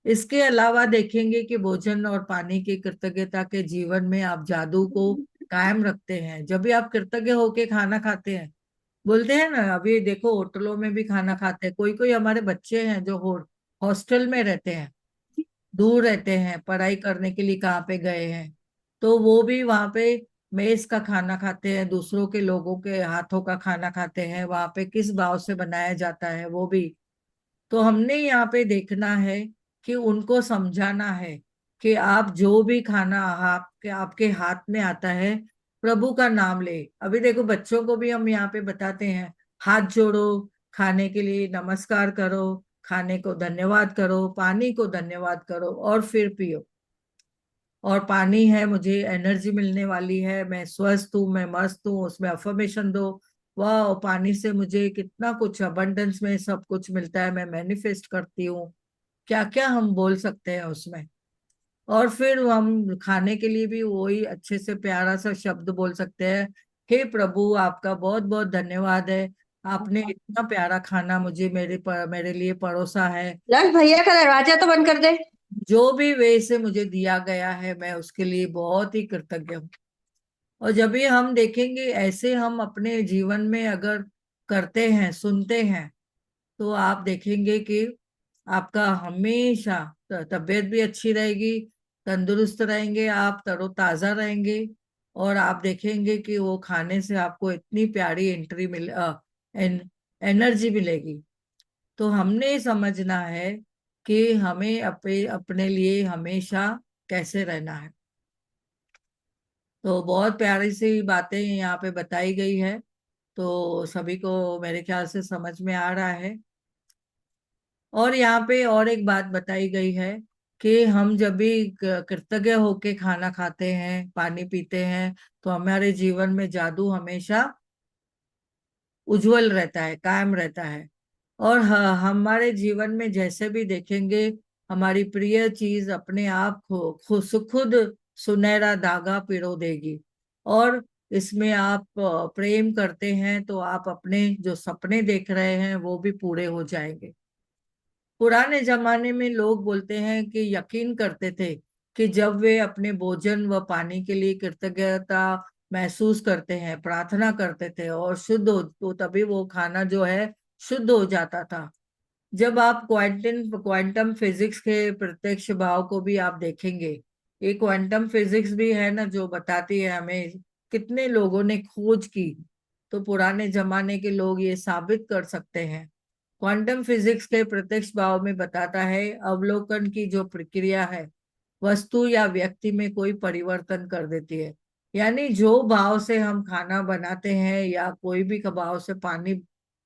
इसके अलावा देखेंगे कि भोजन और पानी की कृतज्ञता के जीवन में आप जादू को कायम रखते हैं। जब भी आप कृतज्ञ होके खाना खाते हैं, बोलते हैं ना, अभी देखो होटलों में भी खाना खाते हैं, कोई कोई हमारे बच्चे हैं जो हॉस्टल में रहते हैं, दूर रहते हैं, पढ़ाई करने के लिए कहाँ पे गए हैं, तो वो भी वहां पे मेस का खाना खाते हैं, दूसरों के लोगों के हाथों का खाना खाते हैं, वहां पे किस भाव से बनाया जाता है वो भी। तो हमने यहाँ पे देखना है कि उनको समझाना है कि आप जो भी खाना आपके आपके हाथ में आता है, प्रभु का नाम ले। अभी देखो बच्चों को भी हम यहाँ पे बताते हैं, हाथ जोड़ो, खाने के लिए नमस्कार करो, खाने को धन्यवाद करो, पानी को धन्यवाद करो और फिर पियो। और पानी है, मुझे एनर्जी मिलने वाली है, मैं स्वस्थ हूँ, मैं मस्त हूँ, उसमें अफर्मेशन दो। वाह, पानी से मुझे कितना कुछ अबंडेंस में सब कुछ मिलता है, मैं मैनिफेस्ट करती हूँ। क्या क्या हम बोल सकते हैं उसमें। और फिर हम खाने के लिए भी वही अच्छे से प्यारा सा शब्द बोल सकते हैं, हे प्रभु आपका बहुत बहुत धन्यवाद है, आपने इतना प्यारा खाना मुझे मेरे लिए परोसा है। लग भैया का दरवाजा तो बंद कर दे। जो भी वे से मुझे दिया गया है, मैं उसके लिए बहुत ही कृतज्ञ हूँ। और जब भी हम देखेंगे ऐसे हम अपने जीवन में अगर करते हैं, सुनते हैं, तो आप देखेंगे कि आपका हमेशा तबीयत भी अच्छी रहेगी, तंदुरुस्त रहेंगे, आप तरोताजा रहेंगे। और आप देखेंगे कि वो खाने से आपको इतनी प्यारी एनर्जी मिलेगी। तो हमने समझना है कि हमें अपने अपने लिए हमेशा कैसे रहना है। तो बहुत प्यारी सी बातें यहाँ पे बताई गई है, तो सभी को मेरे ख्याल से समझ में आ रहा है। और यहाँ पे और एक बात बताई गई है कि हम जब भी कृतज्ञ होके खाना खाते हैं, पानी पीते हैं, तो हमारे जीवन में जादू हमेशा उज्जवल रहता है, कायम रहता है। और हमारे जीवन में जैसे भी देखेंगे, हमारी प्रिय चीज अपने आप खुद सुनहरा धागा पिरो देगी। और इसमें आप प्रेम करते हैं तो आप अपने जो सपने देख रहे हैं वो भी पूरे हो जाएंगे। पुराने जमाने में लोग बोलते हैं कि यकीन करते थे कि जब वे अपने भोजन व पानी के लिए कृतज्ञता महसूस करते हैं, प्रार्थना करते थे और शुद्ध हो, तो तभी वो खाना जो है शुद्ध हो जाता था। जब आप क्वांटम फिजिक्स के प्रत्यक्ष भाव को भी आप देखेंगे, ये क्वांटम फिजिक्स भी है ना जो बताती है हमें कितने लोगों ने खोज की। तो पुराने जमाने के लोग ये साबित कर सकते हैं। क्वांटम फिजिक्स के प्रत्यक्ष भाव में बताता है अवलोकन की जो प्रक्रिया है वस्तु या व्यक्ति में कोई परिवर्तन कर देती है। यानी जो भाव से हम खाना बनाते हैं या कोई भी भाव से पानी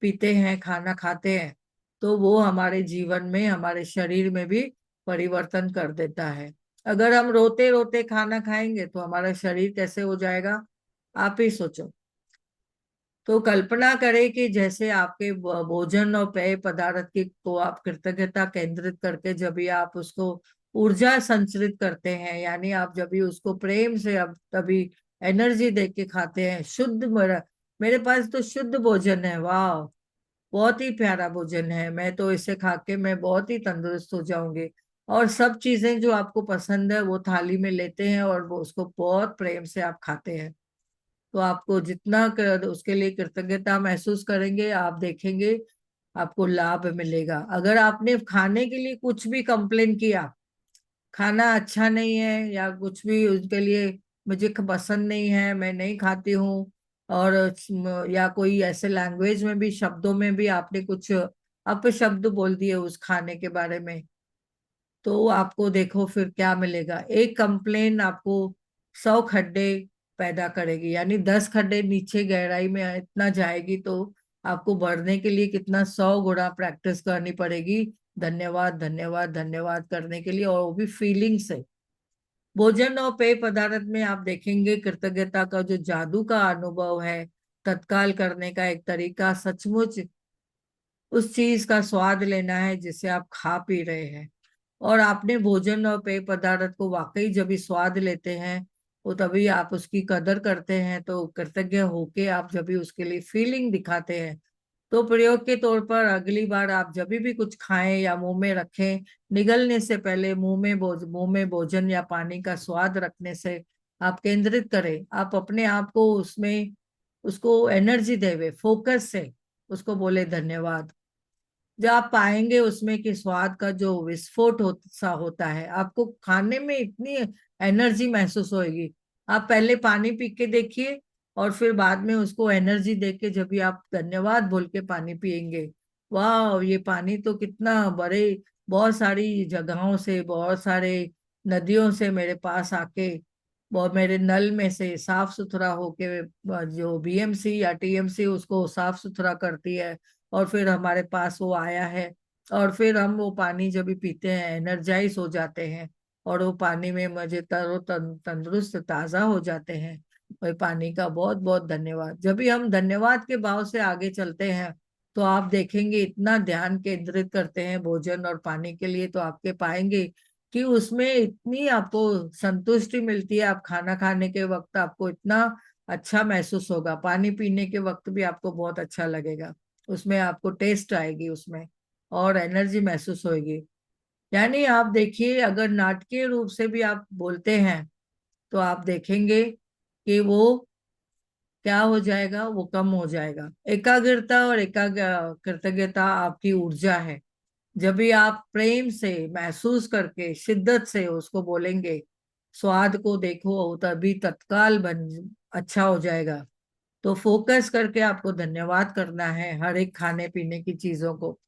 पीते हैं, खाना खाते हैं, तो वो हमारे जीवन में, हमारे शरीर में भी परिवर्तन कर देता है। अगर हम रोते रोते खाना खाएंगे तो हमारा शरीर कैसे हो जाएगा, आप ही सोचो। तो कल्पना करें कि जैसे आपके भोजन और पेय पदार्थ की को आप कृतज्ञता केंद्रित करके जब भी आप उसको ऊर्जा संचरित करते हैं, यानी आप जब भी उसको प्रेम से अब तभी एनर्जी दे के खाते हैं, शुद्ध मेरे पास तो शुद्ध भोजन है, वाह, बहुत ही प्यारा भोजन है, मैं तो इसे खा के मैं बहुत ही तंदुरुस्त हो जाऊंगी। और सब चीजें जो आपको पसंद है वो थाली में लेते हैं और वो उसको बहुत प्रेम से आप खाते हैं। तो आपको जितना उसके लिए कृतज्ञता महसूस करेंगे, आप देखेंगे आपको लाभ मिलेगा। अगर आपने खाने के लिए कुछ भी कंप्लेन किया, खाना अच्छा नहीं है या कुछ भी उसके लिए मुझे पसंद नहीं है, मैं नहीं खाती हूँ, और या कोई ऐसे लैंग्वेज में भी, शब्दों में भी आपने कुछ अपशब्द बोल दिए उस खाने के बारे में, तो आपको देखो फिर क्या मिलेगा। एक कंप्लेन आपको 100 खड्डे पैदा करेगी, यानी 10 खड्डे नीचे गहराई में इतना जाएगी, तो आपको बढ़ने के लिए कितना 100 गुना प्रैक्टिस करनी पड़ेगी, धन्यवाद धन्यवाद धन्यवाद करने के लिए, और वो भी फीलिंग से। भोजन और पेय पदार्थ में आप देखेंगे कृतज्ञता का जो जादू का अनुभव है, तत्काल करने का एक तरीका, सचमुच उस चीज का स्वाद लेना है जिसे आप खा पी रहे हैं। और आपने भोजन और पेय पदार्थ को वाकई जब भी स्वाद लेते हैं, वो तभी आप उसकी कदर करते हैं, तो कृतज्ञ होके आप जब भी उसके लिए फीलिंग दिखाते हैं, तो प्रयोग के तौर पर अगली बार आप जब भी कुछ खाएं या मुंह में रखें, निगलने से पहले मुंह में भोजन या पानी का स्वाद रखने से आप केंद्रित करें, आप अपने आप को उसमें, उसको एनर्जी देवे, फोकस से उसको बोले धन्यवाद। जो आप पाएंगे उसमें कि स्वाद का जो विस्फोट सा होता है, आपको खाने में इतनी एनर्जी महसूस होगी। आप पहले पानी पी के देखिए और फिर बाद में उसको एनर्जी दे के जब भी आप धन्यवाद बोल के पानी पियेंगे, वाह, ये पानी तो कितना बड़े, बहुत सारी जगहों से, बहुत सारे नदियों से मेरे पास आके, बहुत मेरे नल में से साफ सुथरा होके, जो बीएमसी या टीएमसी उसको साफ सुथरा करती है, और फिर हमारे पास वो आया है। और फिर हम वो पानी जब भी पीते हैं एनर्जाइज हो जाते हैं, और वो पानी में मजे तंदुरुस्त ताजा हो जाते हैं। वही पानी का बहुत बहुत धन्यवाद। जब भी हम धन्यवाद के भाव से आगे चलते हैं, तो आप देखेंगे इतना ध्यान केंद्रित करते हैं भोजन और पानी के लिए, तो आपके पाएंगे कि उसमें इतनी आपको संतुष्टि मिलती है। आप खाना खाने के वक्त आपको इतना अच्छा महसूस होगा, पानी पीने के वक्त भी आपको बहुत अच्छा लगेगा, उसमें आपको टेस्ट आएगी उसमें, और एनर्जी महसूस होगी। यानी आप देखिए, अगर नाटकीय रूप से भी आप बोलते हैं तो आप देखेंगे कि वो क्या हो जाएगा, वो कम हो जाएगा। एकाग्रता और कृतज्ञता आपकी ऊर्जा है। जब भी आप प्रेम से महसूस करके शिद्दत से उसको बोलेंगे, स्वाद को देखो, तभी तत्काल बन अच्छा हो जाएगा। तो फोकस करके आपको धन्यवाद करना है हर एक खाने पीने की चीजों को।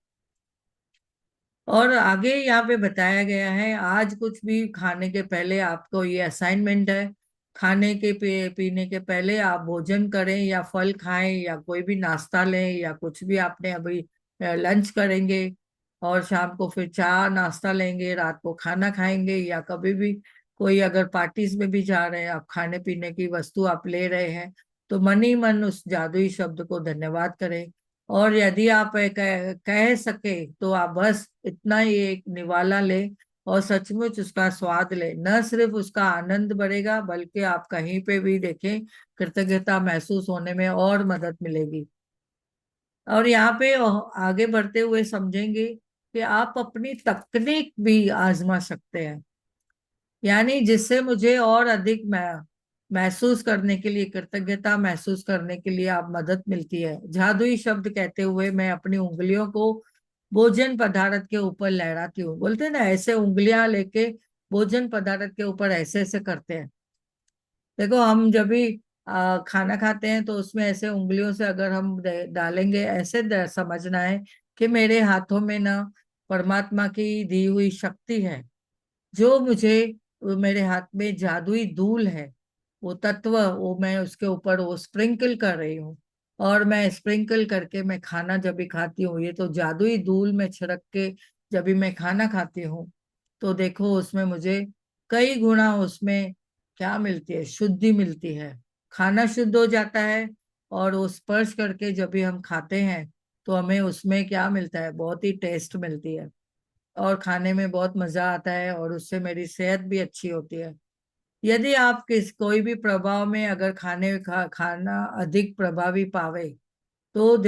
और आगे यहाँ पे बताया गया है, आज कुछ भी खाने के पहले आपको ये असाइनमेंट है। खाने के पीने के पहले आप भोजन करें या फल खाएं या कोई भी नाश्ता लें या कुछ भी आपने अभी लंच करेंगे, और शाम को फिर चाय नाश्ता लेंगे, रात को खाना खाएंगे, या कभी भी कोई अगर पार्टीज में भी जा रहे हैं, आप खाने पीने की वस्तु आप ले रहे हैं, तो मन ही मन उस जादुई शब्द को धन्यवाद करें। और यदि आप कह सके तो आप बस इतना ही एक निवाला ले और सचमुच उसका स्वाद ले। न सिर्फ उसका आनंद बढ़ेगा, बल्कि आप कहीं पे भी देखें, कृतज्ञता महसूस होने में और मदद मिलेगी। और यहाँ पे आगे बढ़ते हुए समझेंगे कि आप अपनी तकनीक भी आजमा सकते हैं, यानी जिससे मुझे और अधिक महसूस करने के लिए, कृतज्ञता महसूस करने के लिए आप मदद मिलती है। जादुई शब्द कहते हुए मैं अपनी उंगलियों को भोजन पदार्थ के ऊपर लहराती हूँ। बोलते हैं ना, ऐसे उंगलियां लेके भोजन पदार्थ के ऊपर ऐसे ऐसे करते हैं। देखो, हम जब भी खाना खाते हैं तो उसमें ऐसे उंगलियों से अगर हम डालेंगे, ऐसे समझना है कि मेरे हाथों में ना परमात्मा की दी हुई शक्ति है, जो मुझे, वो मेरे हाथ में जादुई धूल है, वो तत्व, वो मैं उसके ऊपर वो स्प्रिंकल कर रही हूँ। और मैं स्प्रिंकल करके मैं खाना जब भी खाती हूँ, ये तो जादुई धूल में छिड़क के जब भी मैं खाना खाती हूँ, तो देखो उसमें मुझे कई गुना उसमें क्या मिलती है, शुद्धि मिलती है। खाना शुद्ध हो जाता है, और वो स्पर्श करके जब भी हम खाते हैं तो हमें उसमें क्या मिलता है, बहुत ही टेस्ट मिलती है, और खाने में बहुत मजा आता है, और उससे मेरी सेहत भी अच्छी होती है। यदि आप कोई भी प्रभाव में अगर खाना अधिक प्रभावी पावे, तो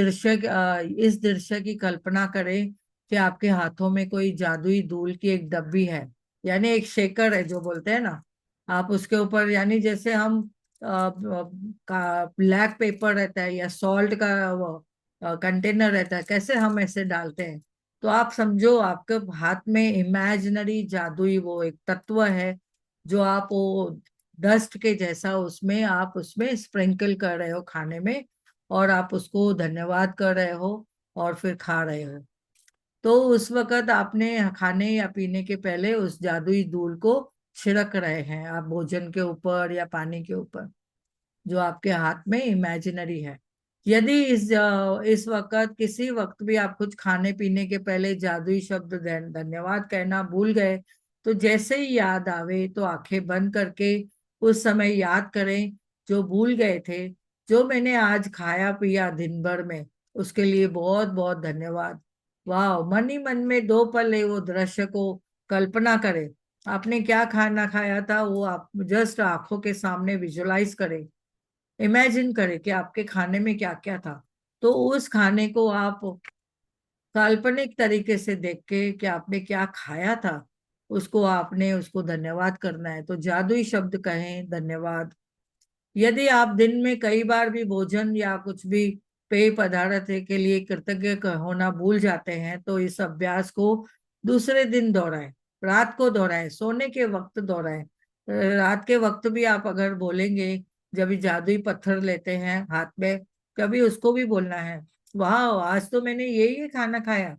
इस दृश्य की कल्पना करें कि आपके हाथों में कोई जादुई धूल की एक डब्बी है, यानी एक शेकर है जो बोलते हैं ना। आप उसके ऊपर, यानी जैसे हम का ब्लैक पेपर रहता है या सॉल्ट का वो कंटेनर रहता है, कैसे हम ऐसे डालते हैं, तो आप समझो आपके हाथ में इमेजिनरी जादुई वो एक तत्व है, जो आप वो डस्ट के जैसा उसमें आप उसमें स्प्रिंकल कर रहे हो खाने में, और आप उसको धन्यवाद कर रहे हो और फिर खा रहे हो। तो उस वक्त आपने खाने या पीने के पहले उस जादुई धूल को छिड़क रहे हैं आप भोजन के ऊपर या पानी के ऊपर, जो आपके हाथ में इमेजिनरी है। यदि इस वक्त किसी वक्त भी आप कुछ खाने पीने के पहले जादुई शब्द धन्यवाद कहना भूल गए, तो जैसे ही याद आवे तो आंखें बंद करके उस समय याद करें जो भूल गए थे, जो मैंने आज खाया पिया दिन भर में, उसके लिए बहुत बहुत धन्यवाद। वाह, मन ही मन में 2 पल वो दृश्य को कल्पना करें। आपने क्या खाना खाया था, वो आप जस्ट आंखों के सामने विजुलाइज करें, इमेजिन करें कि आपके खाने में क्या क्या था। तो उस खाने को आप काल्पनिक तरीके से देख के कि आपने क्या खाया था, उसको आपने उसको धन्यवाद करना है। तो जादुई शब्द कहें धन्यवाद। यदि आप दिन में कई बार भी भोजन या कुछ भी पेय पदार्थ के लिए कृतज्ञ होना भूल जाते हैं, तो इस अभ्यास को दूसरे दिन दोहराएं, रात को दोहराएं, सोने के वक्त दोहराएं। रात के वक्त भी आप अगर बोलेंगे, जब भी जादुई पत्थर लेते हैं हाथ में, कभी उसको भी बोलना है, वाह आज तो मैंने ये खाना खाया,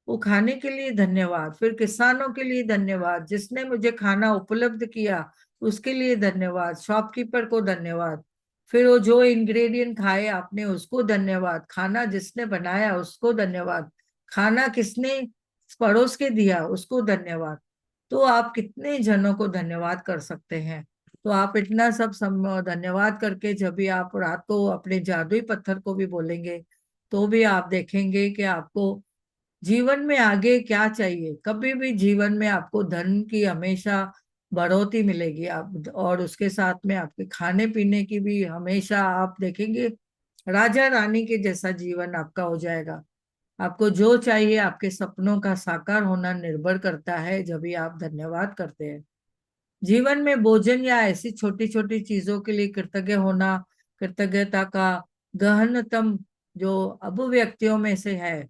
वो खाने के लिए धन्यवाद। फिर किसानों के लिए धन्यवाद, जिसने मुझे खाना उपलब्ध किया उसके लिए धन्यवाद। शॉपकीपर को धन्यवाद। फिर वो जो इंग्रेडिएंट खाए आपने उसको धन्यवाद। खाना जिसने बनाया उसको धन्यवाद। खाना किसने परोस के दिया उसको धन्यवाद। तो आप कितने जनों को धन्यवाद कर सकते हैं। तो आप इतना सब धन्यवाद करके जब भी आप रात को अपने जादुई पत्थर को भी बोलेंगे, तो भी आप देखेंगे कि आपको जीवन में आगे क्या चाहिए। कभी भी जीवन में आपको धन की हमेशा बढ़ोतरी मिलेगी, आप, और उसके साथ में आपके खाने पीने की भी हमेशा आप देखेंगे राजा रानी के जैसा जीवन आपका हो जाएगा। आपको जो चाहिए, आपके सपनों का साकार होना निर्भर करता है जब भी आप धन्यवाद करते हैं। जीवन में भोजन या ऐसी छोटी छोटी चीजों के लिए कृतज्ञ होना कृतज्ञता का गहनतम जो अभिव्यक्तियों में से है,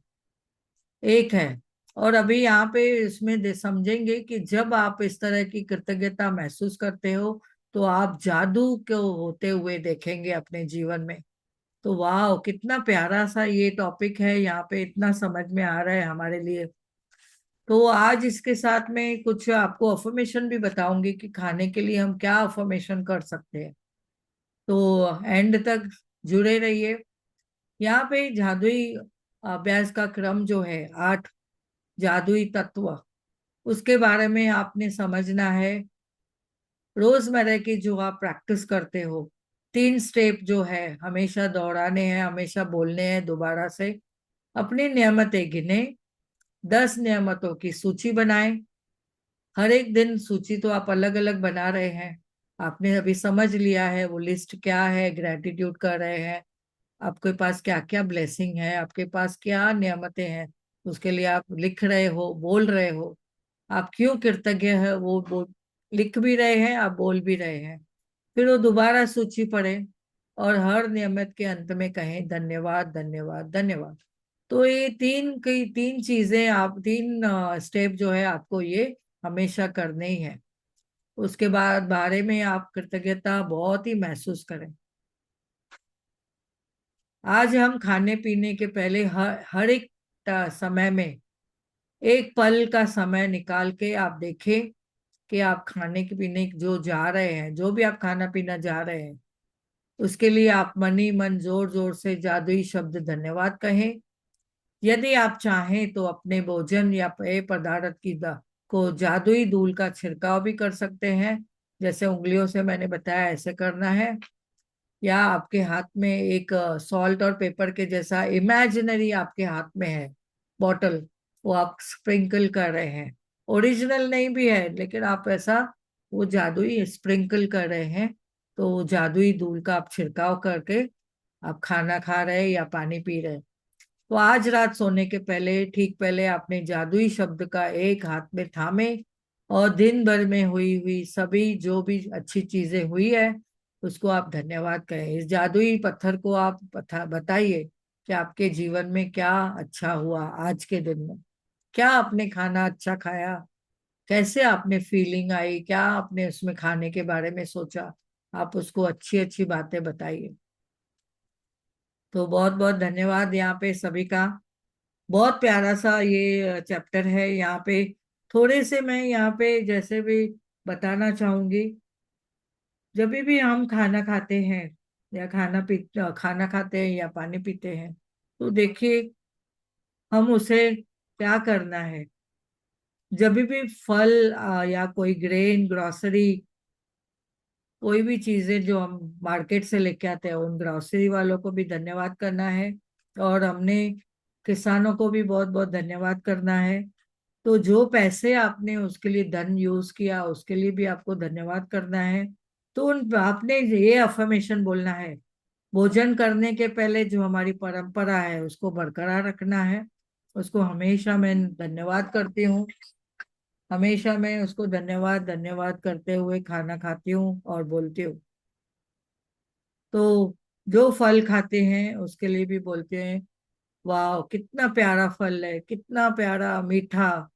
एक है। और अभी यहाँ पे इसमें समझेंगे कि जब आप इस तरह की कृतज्ञता महसूस करते हो तो आप जादू को होते हुए देखेंगे अपने जीवन में। तो वाह, कितना प्यारा सा ये टॉपिक है, यहाँ पे इतना समझ में आ रहा है हमारे लिए। तो आज इसके साथ में कुछ आपको अफर्मेशन भी बताऊंगी कि खाने के लिए हम क्या अफर्मेशन कर सकते हैं। तो एंड तक जुड़े रहिए। यहाँ पे जादुई अभ्यास का क्रम जो है, 8 जादुई तत्व, उसके बारे में आपने समझना है। रोजमर्रा की जो आप प्रैक्टिस करते हो, 3 स्टेप जो है हमेशा दोहराने हैं, हमेशा बोलने हैं दोबारा से। अपनी नियमतें गिने, 10 नियमतों की सूची बनाएं। हर एक दिन सूची तो आप अलग अलग बना रहे हैं, आपने अभी समझ लिया है वो लिस्ट क्या है, ग्रेटिट्यूड कर रहे हैं, आपके पास क्या क्या ब्लेसिंग है, आपके पास क्या नियमतें हैं, उसके लिए आप लिख रहे हो, बोल रहे हो। आप क्यों कृतज्ञ है वो लिख भी रहे हैं, आप बोल भी रहे हैं। फिर वो दोबारा सूची पढ़े और हर नियमित के अंत में कहें धन्यवाद धन्यवाद धन्यवाद। तो ये 3 चीजें, आप 3 स्टेप जो है आपको ये हमेशा करने ही है। उसके बाद बारे में आप कृतज्ञता बहुत ही महसूस करें। आज हम खाने पीने के पहले हर एक समय में एक पल का समय निकाल के आप देखें कि आप खाने के पीने जो जा रहे हैं, जो भी आप खाना पीना जा रहे हैं, उसके लिए आप मन ही मन जोर जोर से जादुई शब्द धन्यवाद कहें। यदि आप चाहें तो अपने भोजन या पेय पदार्थ को जादुई धूल का छिड़काव भी कर सकते हैं, जैसे उंगलियों से मैंने बताया ऐसे करना है। या आपके हाथ में एक सॉल्ट और पेपर के जैसा इमेजिनरी आपके हाथ में है बॉटल, वो आप स्प्रिंकल कर रहे हैं। ओरिजिनल नहीं भी है लेकिन आप ऐसा वो जादुई स्प्रिंकल कर रहे हैं। तो वो जादुई धूल का आप छिड़काव करके आप खाना खा रहे हैं या पानी पी रहे हैं। तो आज रात सोने के पहले, ठीक पहले, आपने जादुई शब्द का एक हाथ में थामे और दिन भर में हुई हुई सभी जो भी अच्छी चीजें हुई है उसको आप धन्यवाद कहें। इस जादुई पत्थर को आप बताइए कि आपके जीवन में क्या अच्छा हुआ आज के दिन में। क्या आपने खाना अच्छा खाया, कैसे आपने फीलिंग आई, क्या आपने उसमें खाने के बारे में सोचा, आप उसको अच्छी अच्छी बातें बताइए। तो बहुत बहुत धन्यवाद यहाँ पे सभी का। बहुत प्यारा सा ये चैप्टर है। यहाँ पे थोड़े से मैं यहाँ पे जैसे भी बताना चाहूंगी, जब भी हम खाना खाते हैं या खाना खाते हैं या पानी पीते हैं, तो देखिए हम उसे क्या करना है। जब भी फल या कोई ग्रेन ग्रोसरी, कोई भी चीजें जो हम मार्केट से लेके आते हैं, उन ग्रोसरी वालों को भी धन्यवाद करना है। और हमने किसानों को भी बहुत बहुत धन्यवाद करना है। तो जो पैसे आपने उसके लिए धन यूज किया उसके लिए भी आपको धन्यवाद करना है। तो उन आपने ये अफर्मेशन बोलना है। भोजन करने के पहले जो हमारी परंपरा है उसको बरकरार रखना है। उसको हमेशा मैं धन्यवाद करती हूँ, हमेशा मैं उसको धन्यवाद धन्यवाद करते हुए खाना खाती हूँ और बोलती हूँ। तो जो फल खाते हैं उसके लिए भी बोलते हैं, वाह कितना प्यारा फल है, कितना प्यारा मीठा,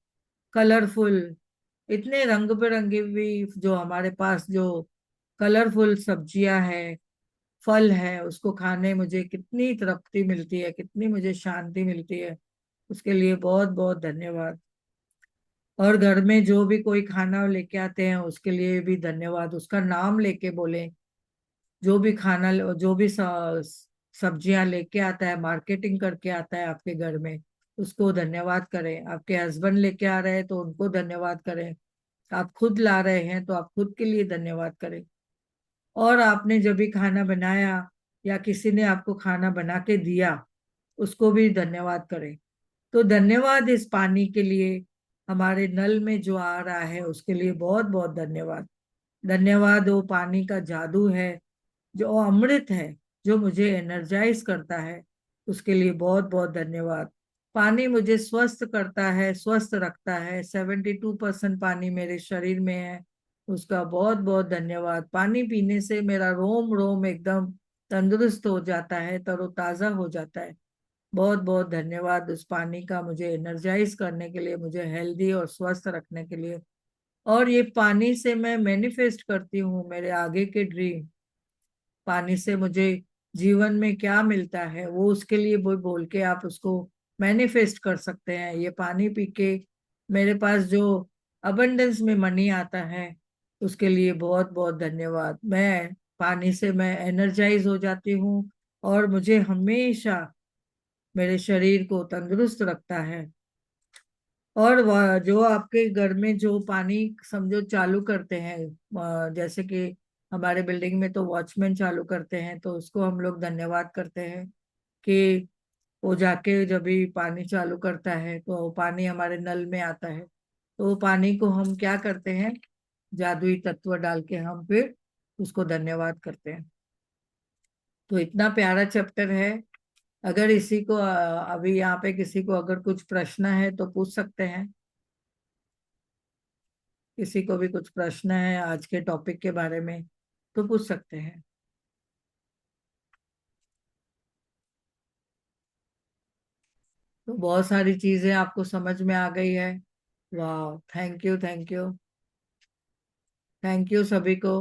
कलरफुल, इतने रंग बिरंगे भी जो हमारे पास जो कलरफुल सब्जियां हैं, फल है, उसको खाने मुझे कितनी तृप्ति मिलती है, कितनी मुझे शांति मिलती है। उसके लिए बहुत बहुत धन्यवाद। और घर में जो भी कोई खाना लेके आते हैं उसके लिए भी धन्यवाद, उसका नाम लेके बोले। जो भी खाना, जो भी सब्जियां लेके आता है, मार्केटिंग करके आता है आपके घर में, उसको धन्यवाद करें। आपके हस्बैंड लेके आ रहे हैं तो उनको धन्यवाद करें। आप खुद ला रहे हैं तो आप खुद के लिए धन्यवाद करें। और आपने जब भी खाना बनाया या किसी ने आपको खाना बना के दिया उसको भी धन्यवाद करें। तो धन्यवाद इस पानी के लिए, हमारे नल में जो आ रहा है उसके लिए बहुत बहुत धन्यवाद। धन्यवाद वो पानी का जादू है, जो अमृत है, जो मुझे एनर्जाइज करता है, उसके लिए बहुत बहुत धन्यवाद। पानी मुझे स्वस्थ करता है, स्वस्थ रखता है, 72% पानी मेरे शरीर में है, उसका बहुत बहुत धन्यवाद। पानी पीने से मेरा रोम रोम एकदम तंदुरुस्त हो जाता है, तरोताजा हो जाता है। बहुत बहुत धन्यवाद उस पानी का, मुझे एनर्जाइज करने के लिए, मुझे हेल्दी और स्वस्थ रखने के लिए। और ये पानी से मैं मैनिफेस्ट करती हूँ मेरे आगे के ड्रीम। पानी से मुझे जीवन में क्या मिलता है वो उसके लिए वो बोल के आप उसको मैनिफेस्ट कर सकते हैं। ये पानी पी के मेरे पास जो अबंडेंस में मनी आता है, उसके लिए बहुत बहुत धन्यवाद। मैं पानी से मैं एनर्जाइज हो जाती हूँ और मुझे हमेशा मेरे शरीर को तंदुरुस्त रखता है। और जो आपके घर में जो पानी समझो चालू करते हैं, जैसे कि हमारे बिल्डिंग में तो वॉचमैन चालू करते हैं, तो उसको हम लोग धन्यवाद करते हैं कि वो जाके जब भी पानी चालू करता है तो वो पानी हमारे नल में आता है। तो वो पानी को हम क्या करते हैं, जादुई तत्व डाल के हम फिर उसको धन्यवाद करते हैं। तो इतना प्यारा चैप्टर है। अगर इसी को अभी यहाँ पे किसी को अगर कुछ प्रश्न है तो पूछ सकते हैं। किसी को भी कुछ प्रश्न है आज के टॉपिक के बारे में तो पूछ सकते हैं। तो बहुत सारी चीजें आपको समझ में आ गई है। वाह, thank you, thank you, thank you सभी को।